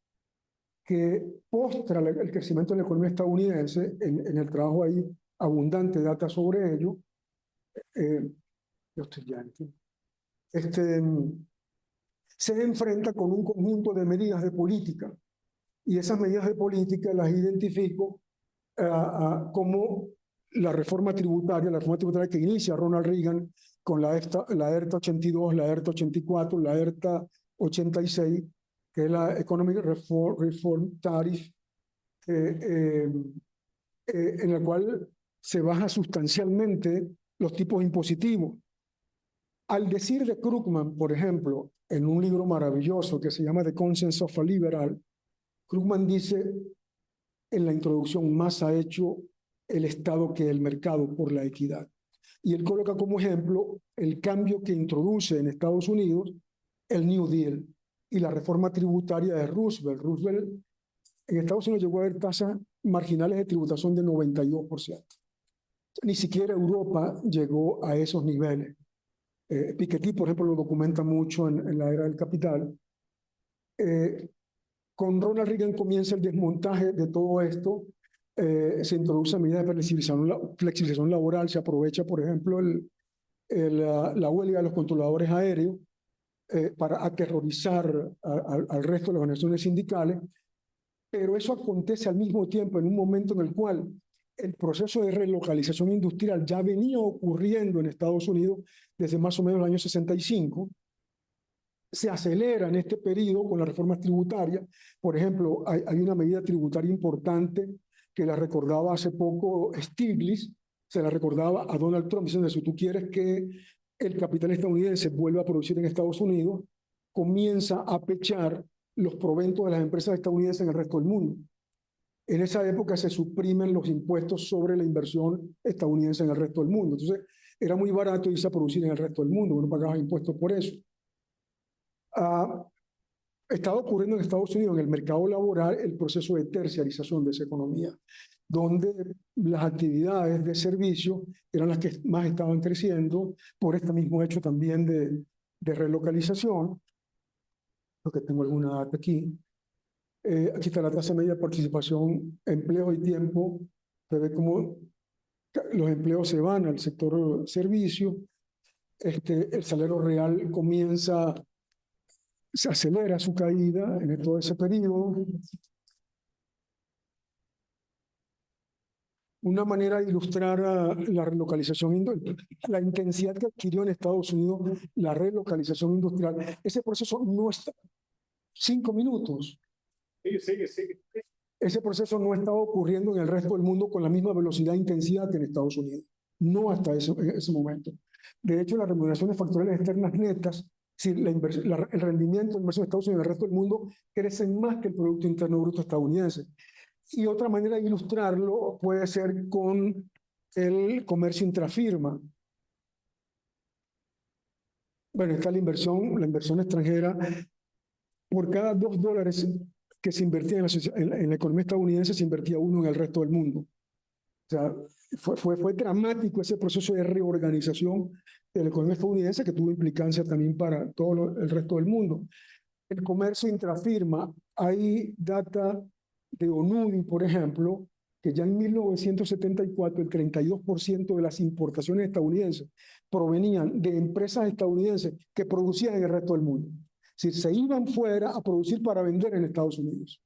que postra el crecimiento de la economía estadounidense, en el trabajo hay abundante data sobre ello, se enfrenta con un conjunto de medidas de política, y esas medidas de política las identifico como la reforma tributaria que inicia Ronald Reagan con la ERTA 82, la ERTA 84, la ERTA 86, que es la Economic Reform Tariff, en la cual se baja sustancialmente los tipos impositivos. Al decir de Krugman, por ejemplo, en un libro maravilloso que se llama The Conscience of a Liberal, Krugman dice en la introducción, más ha hecho el Estado que el mercado por la equidad. Y él coloca como ejemplo el cambio que introduce en Estados Unidos el New Deal y la reforma tributaria de Roosevelt. Roosevelt en Estados Unidos llegó a haber tasas marginales de tributación de 92%. Ni siquiera Europa llegó a esos niveles. Piketty, por ejemplo, lo documenta mucho en la era del capital. Con Ronald Reagan comienza el desmontaje de todo esto. Se introducen medidas de flexibilización laboral, se aprovecha, por ejemplo, la huelga de los controladores aéreos para aterrorizar al resto de las organizaciones sindicales, pero eso acontece al mismo tiempo en un momento en el cual el proceso de relocalización industrial ya venía ocurriendo en Estados Unidos desde más o menos el año 65, se acelera en este periodo con las reformas tributarias. Por ejemplo, hay una medida tributaria importante que la recordaba hace poco Stiglitz, se la recordaba a Donald Trump, diciendo, si tú quieres que el capital estadounidense vuelva a producir en Estados Unidos, comienza a pechar los proventos de las empresas estadounidenses en el resto del mundo. En esa época se suprimen los impuestos sobre la inversión estadounidense en el resto del mundo. Entonces, era muy barato irse a producir en el resto del mundo, uno pagaba impuestos por eso. Estaba ocurriendo en Estados Unidos, en el mercado laboral, el proceso de terciarización de esa economía, donde las actividades de servicio eran las que más estaban creciendo por este mismo hecho también de relocalización. Creo que tengo alguna data aquí. Aquí está la tasa media de participación, empleo y tiempo. Se ve cómo los empleos se van al sector servicio. El salario real se acelera su caída en todo ese periodo. Una manera de ilustrar la relocalización, la intensidad que adquirió en Estados Unidos la relocalización industrial. Ese proceso no está 5 minutos. Sigue. Ese proceso no estaba ocurriendo en el resto del mundo con la misma velocidad e intensidad que en Estados Unidos. No hasta ese momento. De hecho, las remuneraciones factoriales externas netas, si el rendimiento de inversión de Estados Unidos en el resto del mundo crecen más que el Producto Interno Bruto estadounidense. Y otra manera de ilustrarlo puede ser con el comercio intrafirma. Bueno, está la inversión extranjera. Por cada $2 que se invertía en la economía estadounidense, se invertía uno en el resto del mundo. O sea, fue dramático ese proceso de reorganización de la economía estadounidense que tuvo implicancia también para todo el resto del mundo. El comercio intrafirma, hay data de Onudi, por ejemplo, que ya en 1974 el 32% de las importaciones estadounidenses provenían de empresas estadounidenses que producían en el resto del mundo. Es decir, se iban fuera a producir para vender en Estados Unidos.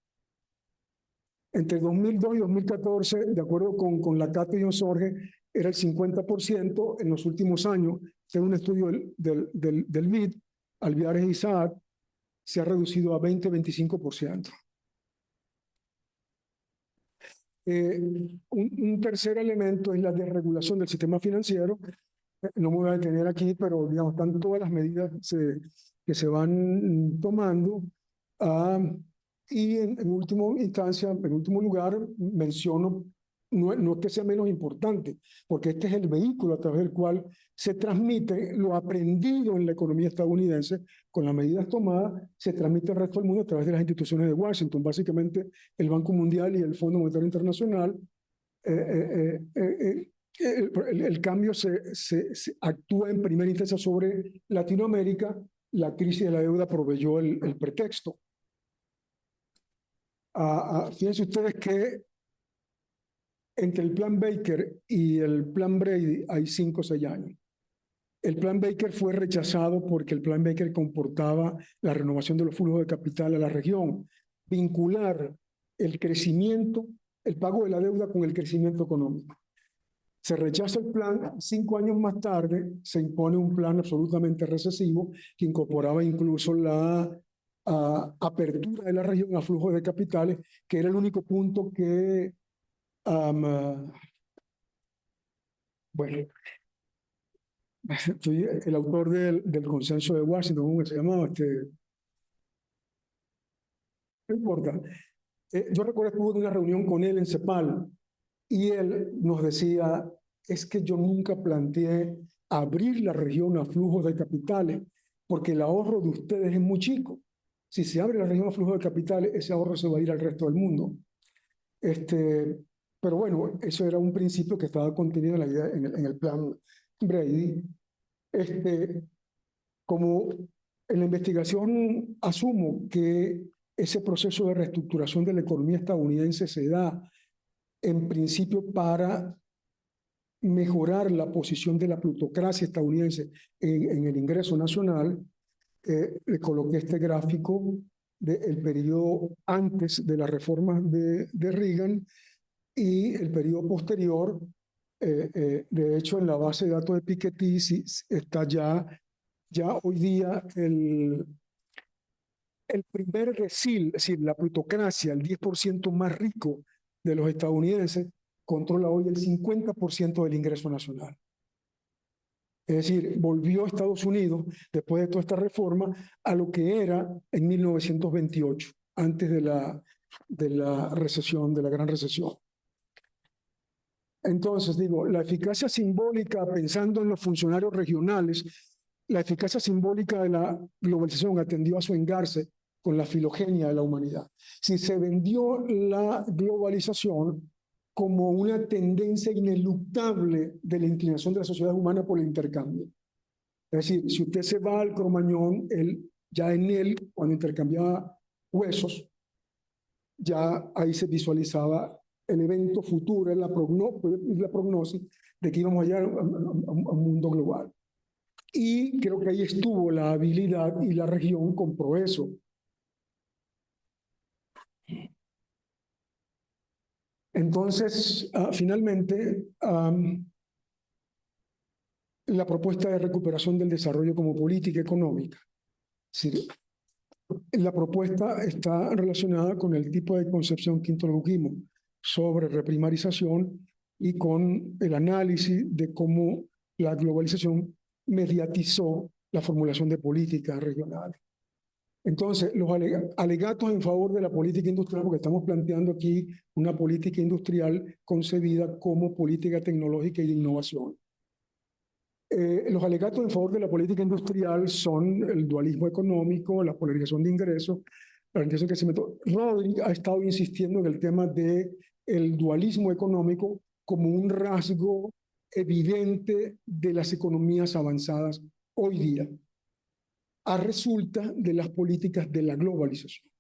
Entre 2002 y 2014, de acuerdo con la Cato y Osorge, era el 50%. En los últimos años, según un estudio del BID, Alviares y Isaac, se ha reducido a 20-25%. Un tercer elemento es la desregulación del sistema financiero. No me voy a detener aquí, pero digamos, están todas las medidas que se van tomando. Y en última instancia, en último lugar, menciono, no es que sea menos importante, porque este es el vehículo a través del cual se transmite lo aprendido en la economía estadounidense, con las medidas tomadas, se transmite al resto del mundo a través de las instituciones de Washington, básicamente el Banco Mundial y el Fondo Monetario Internacional. El cambio se actúa en primera instancia sobre Latinoamérica. La crisis de la deuda proveyó el pretexto. Fíjense ustedes que entre el plan Baker y el plan Brady hay 5 o 6 años. El plan Baker fue rechazado porque el plan Baker comportaba la renovación de los flujos de capital a la región, vincular el crecimiento, el pago de la deuda con el crecimiento económico. Se rechaza el plan, 5 años más tarde se impone un plan absolutamente recesivo que incorporaba incluso la apertura de la región a flujos de capitales, que era el único punto que, bueno, soy el autor del consenso de Washington, ¿cómo se llamaba? No importa. Yo recuerdo que estuve en una reunión con él en CEPAL y él nos decía, es que yo nunca planteé abrir la región a flujos de capitales porque el ahorro de ustedes es muy chico. Si se abre la región a flujos de capitales, ese ahorro se va a ir al resto del mundo. Pero bueno, eso era un principio que estaba contenido en la idea, en el plan Brady. Como en la investigación asumo que ese proceso de reestructuración de la economía estadounidense se da en principio para mejorar la posición de la plutocracia estadounidense en el ingreso nacional, le coloqué este gráfico del periodo antes de las reformas de Reagan y el periodo posterior. De hecho, en la base de datos de Piketty está ya hoy día el primer decil, es decir, la plutocracia, el 10% más rico de los estadounidenses, controla hoy el 50% del ingreso nacional. Es decir, volvió a Estados Unidos, después de toda esta reforma, a lo que era en 1928, antes de la recesión, de la gran recesión. Entonces, digo, la eficacia simbólica, pensando en los funcionarios regionales, la eficacia simbólica de la globalización atendió a su engarce con la filogenia de la humanidad. Si se vendió la globalización como una tendencia ineluctable de la inclinación de la sociedad humana por el intercambio. Es decir, si usted se va al Cromañón, ya en él, cuando intercambiaba huesos, ya ahí se visualizaba el evento futuro, la prognosis de que íbamos a llegar a un mundo global. Y creo que ahí estuvo la habilidad y la región compró eso. Entonces, finalmente, la propuesta de recuperación del desarrollo como política económica. Es decir, la propuesta está relacionada con el tipo de concepción que introdujimos sobre reprimarización y con el análisis de cómo la globalización mediatizó la formulación de políticas regionales. Entonces, los alegatos en favor de la política industrial, porque estamos planteando aquí una política industrial concebida como política tecnológica y de innovación. Los alegatos en favor de la política industrial son el dualismo económico, la polarización de ingresos, la orientación de crecimiento. Rodrik ha estado insistiendo en el tema del dualismo económico como un rasgo evidente de las economías avanzadas hoy día, a resulta de las políticas de la globalización.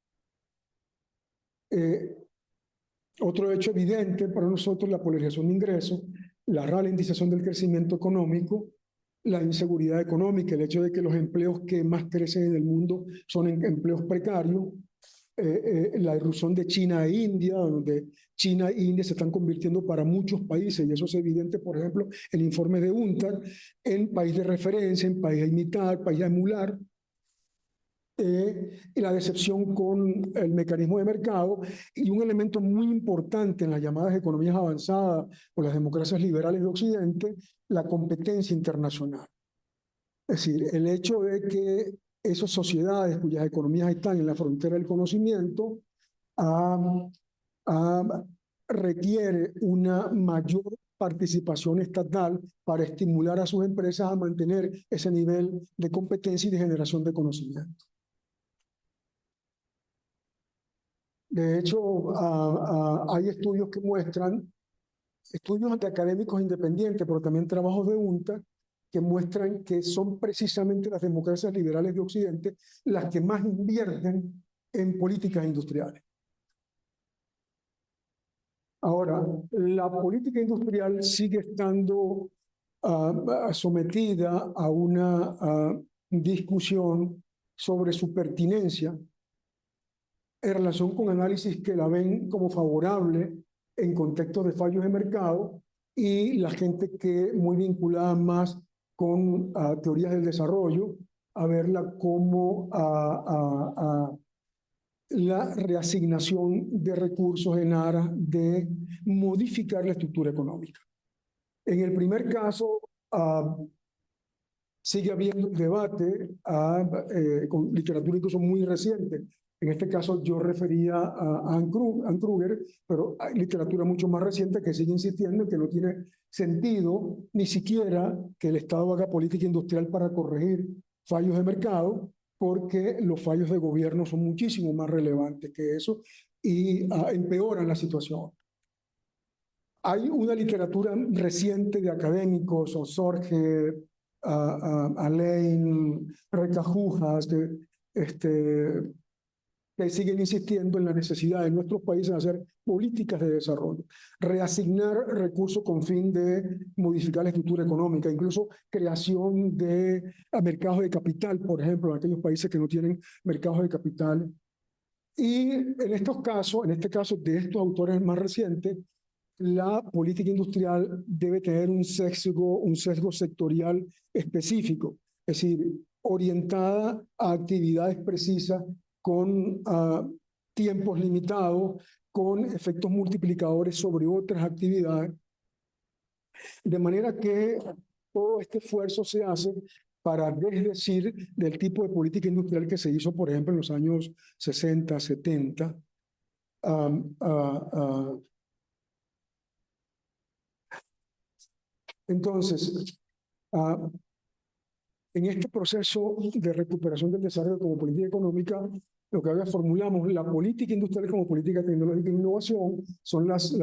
Otro hecho evidente para nosotros, la polarización de ingresos, la ralentización del crecimiento económico, la inseguridad económica, el hecho de que los empleos que más crecen en el mundo son empleos precarios, la irrupción de China e India, donde China e India se están convirtiendo para muchos países, y eso es evidente, por ejemplo, el informe de UNCTAD, en país de referencia, en país a imitar, país a emular, y la decepción con el mecanismo de mercado, y un elemento muy importante en las llamadas economías avanzadas o las democracias liberales de Occidente, la competencia internacional. Es decir, el hecho de que esas sociedades cuyas economías están en la frontera del conocimiento requiere una mayor participación estatal para estimular a sus empresas a mantener ese nivel de competencia y de generación de conocimiento. De hecho, hay estudios que muestran, estudios de académicos independientes, pero también trabajos de UNCTAD, que muestran que son precisamente las democracias liberales de Occidente las que más invierten en políticas industriales. Ahora, la política industrial sigue estando sometida a una discusión sobre su pertinencia en relación con análisis que la ven como favorable en contextos de fallos de mercado, y la gente que muy vinculada más con teorías del desarrollo, a verla como la reasignación de recursos en aras de modificar la estructura económica. En el primer caso, sigue habiendo un debate con literatura incluso muy reciente En este caso yo refería a Anne Kruger, pero hay literatura mucho más reciente que sigue insistiendo en que no tiene sentido ni siquiera que el Estado haga política industrial para corregir fallos de mercado, porque los fallos de gobierno son muchísimo más relevantes que eso y empeoran la situación. Hay una literatura reciente de académicos, Sorge, Alain, Recajujas, que siguen insistiendo en la necesidad de nuestros países de hacer políticas de desarrollo, reasignar recursos con fin de modificar la estructura económica, incluso creación de mercados de capital, por ejemplo, en aquellos países que no tienen mercados de capital. Y en estos casos, en este caso de estos autores más recientes, la política industrial debe tener un sesgo sectorial específico, es decir, orientada a actividades precisas con tiempos limitados, con efectos multiplicadores sobre otras actividades, de manera que todo este esfuerzo se hace para desdecir del tipo de política industrial que se hizo, por ejemplo, en los años 60, 70. Entonces, en este proceso de recuperación del desarrollo como política económica, lo que ahora formulamos, la política industrial como política tecnológica e innovación, son las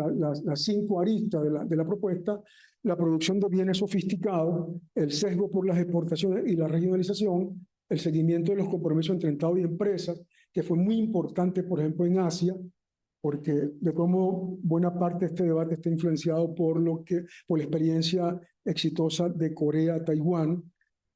5 aristas de la propuesta: la producción de bienes sofisticados, el sesgo por las exportaciones y la regionalización, el seguimiento de los compromisos entre Estado y empresas, que fue muy importante, por ejemplo, en Asia, porque de cómo buena parte de este debate está influenciado por la experiencia exitosa de Corea, Taiwán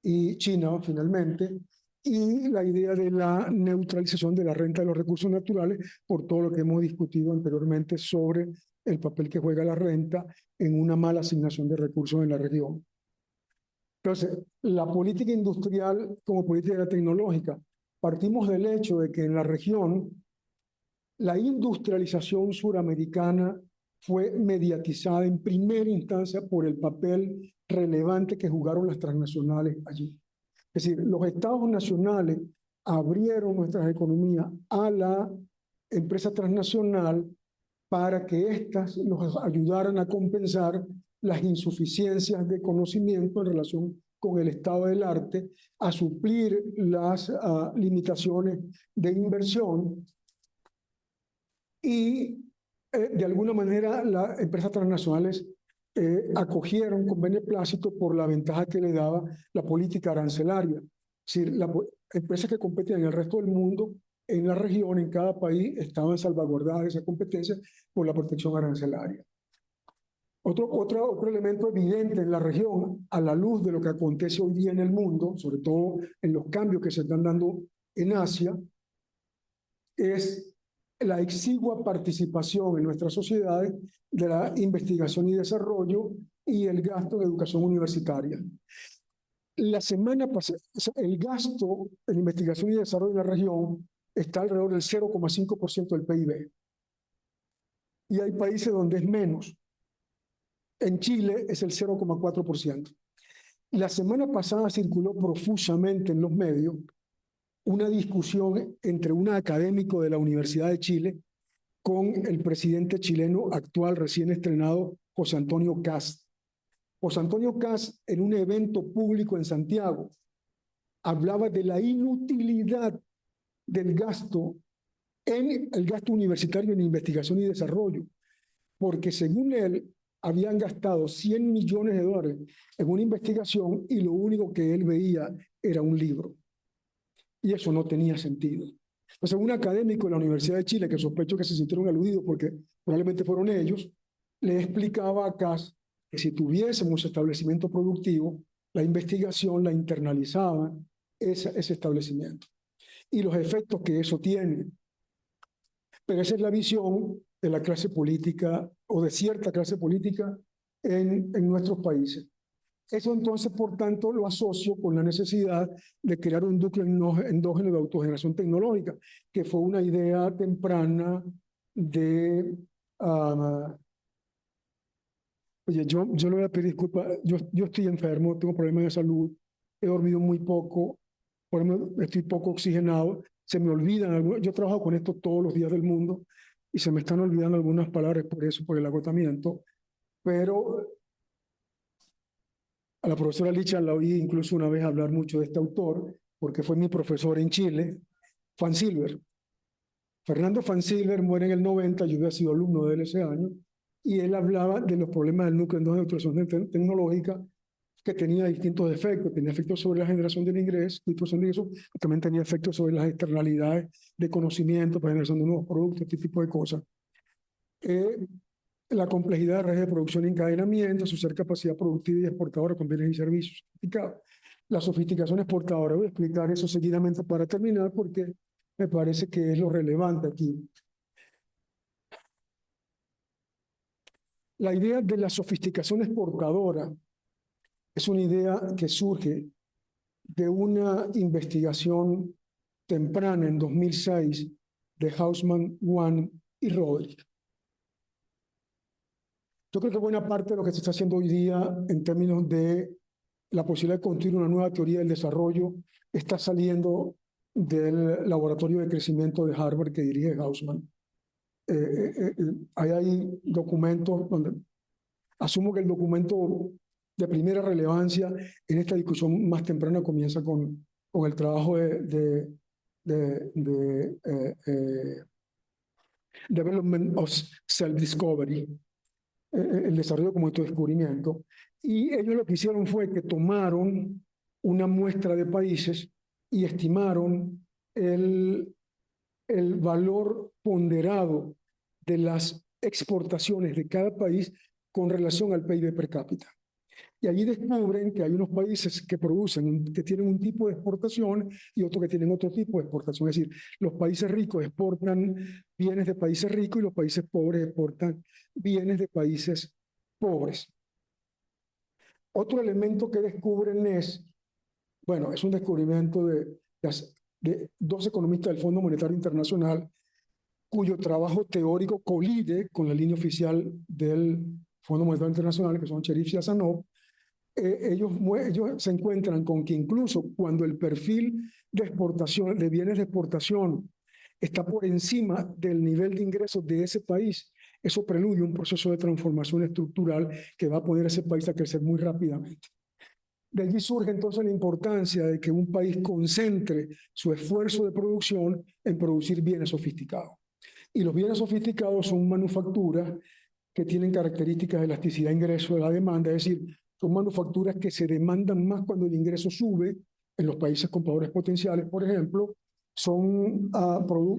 y China, finalmente, y la idea de la neutralización de la renta de los recursos naturales, por todo lo que hemos discutido anteriormente sobre el papel que juega la renta en una mala asignación de recursos en la región. Entonces, la política industrial como política tecnológica, partimos del hecho de que en la región la industrialización suramericana fue mediatizada en primera instancia por el papel relevante que jugaron las transnacionales allí. Es decir, los estados nacionales abrieron nuestras economías a la empresa transnacional para que éstas nos ayudaran a compensar las insuficiencias de conocimiento en relación con el estado del arte, a suplir las limitaciones de inversión y de alguna manera las empresas transnacionales acogieron con beneplácito por la ventaja que le daba la política arancelaria. Es decir, las empresas que competen en el resto del mundo, en la región, en cada país, estaban salvaguardadas esa competencia por la protección arancelaria. Otro elemento evidente en la región, a la luz de lo que acontece hoy día en el mundo, sobre todo en los cambios que se están dando en Asia, es la exigua participación en nuestras sociedades de la investigación y desarrollo y el gasto de educación universitaria. La semana pasada, el gasto en investigación y desarrollo en la región está alrededor del 0,5% del PIB. Y hay países donde es menos. En Chile es el 0,4%. La semana pasada circuló profusamente en los medios una discusión entre un académico de la Universidad de Chile con el presidente chileno actual recién estrenado, José Antonio Kast. José Antonio Kast, en un evento público en Santiago, hablaba de la inutilidad del gasto en el gasto universitario en investigación y desarrollo, porque según él habían gastado $100 millones en una investigación y lo único que él veía era un libro. Y eso no tenía sentido. Entonces, un académico de la Universidad de Chile, que sospecho que se sintieron aludidos porque probablemente fueron ellos, le explicaba a Kast que si tuviésemos establecimiento productivo, la investigación la internalizaba ese establecimiento y los efectos que eso tiene. Pero esa es la visión de la clase política o de cierta clase política en nuestros países. Eso entonces, por tanto, lo asocio con la necesidad de crear un núcleo endógeno de autogeneración tecnológica, que fue una idea temprana de... oye, yo le voy a pedir disculpas, yo estoy enfermo, tengo problemas de salud, he dormido muy poco, por ejemplo, estoy poco oxigenado. se me olvidan, yo trabajo con esto todos los días del mundo y se me están olvidando algunas palabras por eso, por el agotamiento, pero a la profesora Licha la oí incluso una vez hablar mucho de este autor, porque fue mi profesor en Chile, Fan Silver. Fernando Fan Silver muere en el 90, yo había sido alumno de él ese año, y él hablaba de los problemas del núcleo endógeno de obsolescencia tecnológica, que tenía distintos efectos. Tenía efectos sobre la generación del ingreso, también tenía efectos sobre las externalidades de conocimiento para generación de nuevos productos, este tipo de cosas. La complejidad de redes de producción y encadenamiento, asociar capacidad productiva y exportadora con bienes y servicios sofisticados. La sofisticación exportadora, voy a explicar eso seguidamente para terminar porque me parece que es lo relevante aquí. La idea de la sofisticación exportadora es una idea que surge de una investigación temprana en 2006 de Hausman, Wan y Roderick. Yo creo que buena parte de lo que se está haciendo hoy día en términos de la posibilidad de construir una nueva teoría del desarrollo está saliendo del laboratorio de crecimiento de Harvard que dirige Hausman. Hay documentos donde asumo que el documento de primera relevancia en esta discusión más temprana comienza con el trabajo de Development of Self-Discovery, el desarrollo como autodescubrimiento. Y ellos lo que hicieron fue que tomaron una muestra de países y estimaron el valor ponderado de las exportaciones de cada país con relación al PIB per cápita. Y allí descubren que hay unos países que que tienen un tipo de exportación y otros que tienen otro tipo de exportación. Es decir, los países ricos exportan bienes de países ricos y los países pobres exportan bienes de países pobres. Otro elemento que descubren es un descubrimiento de dos economistas del Fondo Monetario Internacional cuyo trabajo teórico colide con la línea oficial del Fondo Monetario Internacional, que son Cherif y Asanov. Ellos se encuentran con que incluso cuando el perfil de exportación, de bienes de exportación, está por encima del nivel de ingresos de ese país, eso preludia un proceso de transformación estructural que va a poner a ese país a crecer muy rápidamente. De allí surge entonces la importancia de que un país concentre su esfuerzo de producción en producir bienes sofisticados. Y los bienes sofisticados son manufacturas que tienen características de elasticidad de ingreso de la demanda, es decir, son manufacturas que se demandan más cuando el ingreso sube en los países compradores potenciales, por ejemplo, son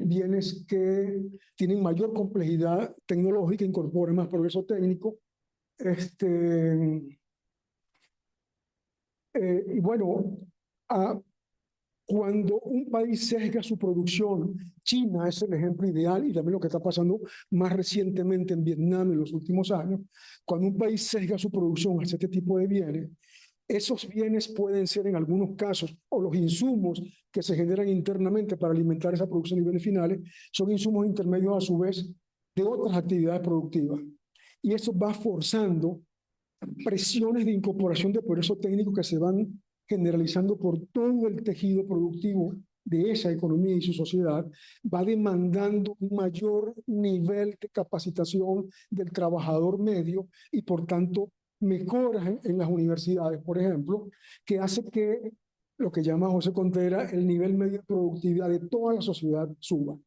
bienes que tienen mayor complejidad tecnológica, incorporan más progreso técnico. Y bueno, cuando un país sesga su producción, China es el ejemplo ideal y también lo que está pasando más recientemente en Vietnam en los últimos años, cuando un país sesga su producción hacia este tipo de bienes, esos bienes pueden ser en algunos casos, o los insumos que se generan internamente para alimentar esa producción y bienes finales, son insumos intermedios a su vez de otras actividades productivas. Y eso va forzando presiones de incorporación de progreso técnico que se van generalizando por todo el tejido productivo de esa economía y su sociedad, va demandando un mayor nivel de capacitación del trabajador medio y por tanto mejoras en las universidades, por ejemplo, que hace que lo que llama José Contreras el nivel medio de productividad de toda la sociedad suba.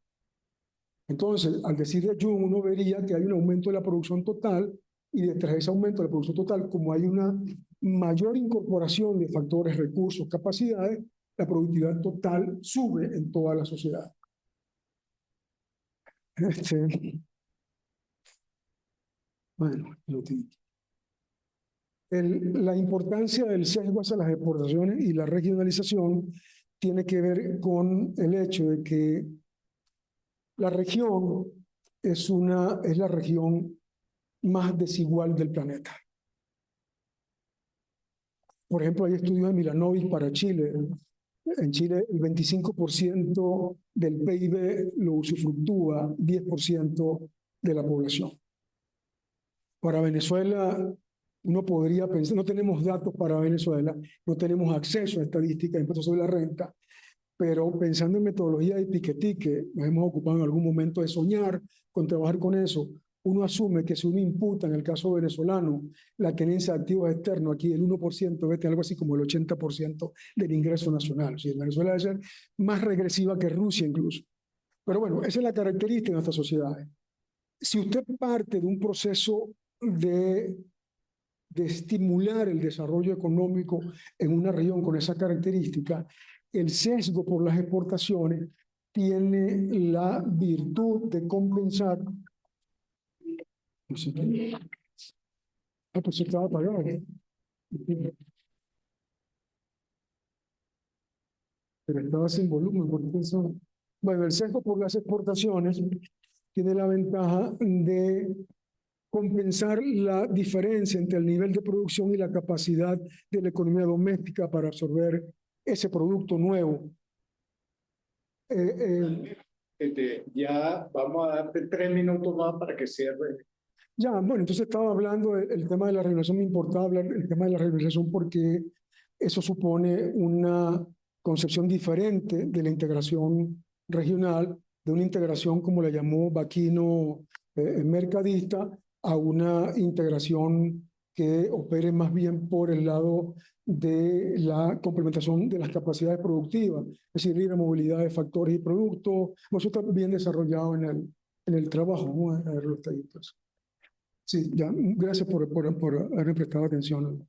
Entonces, al decir de Jung, uno vería que hay un aumento de la producción total y detrás de ese aumento de la producción total, como hay una mayor incorporación de factores, recursos, capacidades, la productividad total sube en toda la sociedad. Bueno, lo tengo. La importancia del sesgo hacia las exportaciones y la regionalización tiene que ver con el hecho de que la región es la región más desigual del planeta. Por ejemplo, hay estudios de Milanovic para Chile. En Chile, el 25% del PIB lo usufructúa 10% de la población. Para Venezuela, uno podría pensar, no tenemos datos para Venezuela, no tenemos acceso a estadísticas de impuestos sobre la renta, pero pensando en metodología de Piketty, que nos hemos ocupado en algún momento de soñar con trabajar con eso, uno asume que si uno imputa, en el caso venezolano, la tenencia de activos externos, aquí el 1% debe tener algo así como el 80% del ingreso nacional. O sea, Venezuela debe ser más regresiva que Rusia incluso. Pero bueno, esa es la característica de nuestras sociedades. Si usted parte de un proceso de estimular el desarrollo económico en una región con esa característica, el sesgo por las exportaciones tiene la virtud de compensar. No sé qué. Pues estaba apagado. Pero estaba sin volumen. Porque eso... Bueno, el sesgo por las exportaciones tiene la ventaja de compensar la diferencia entre el nivel de producción y la capacidad de la economía doméstica para absorber ese producto nuevo. Ya vamos a darte 3 minutos más para que cierre. Ya, bueno, entonces estaba hablando el tema de la regulación, me importaba hablar el tema de la regulación porque eso supone una concepción diferente de la integración regional, de una integración como la llamó Baquino mercadista, a una integración que opere más bien por el lado de la complementación de las capacidades productivas, es decir, libre movilidad de factores y productos. Eso está bien desarrollado en el trabajo. Vamos a ver los detallitos. Sí, ya, gracias por haberme prestado atención.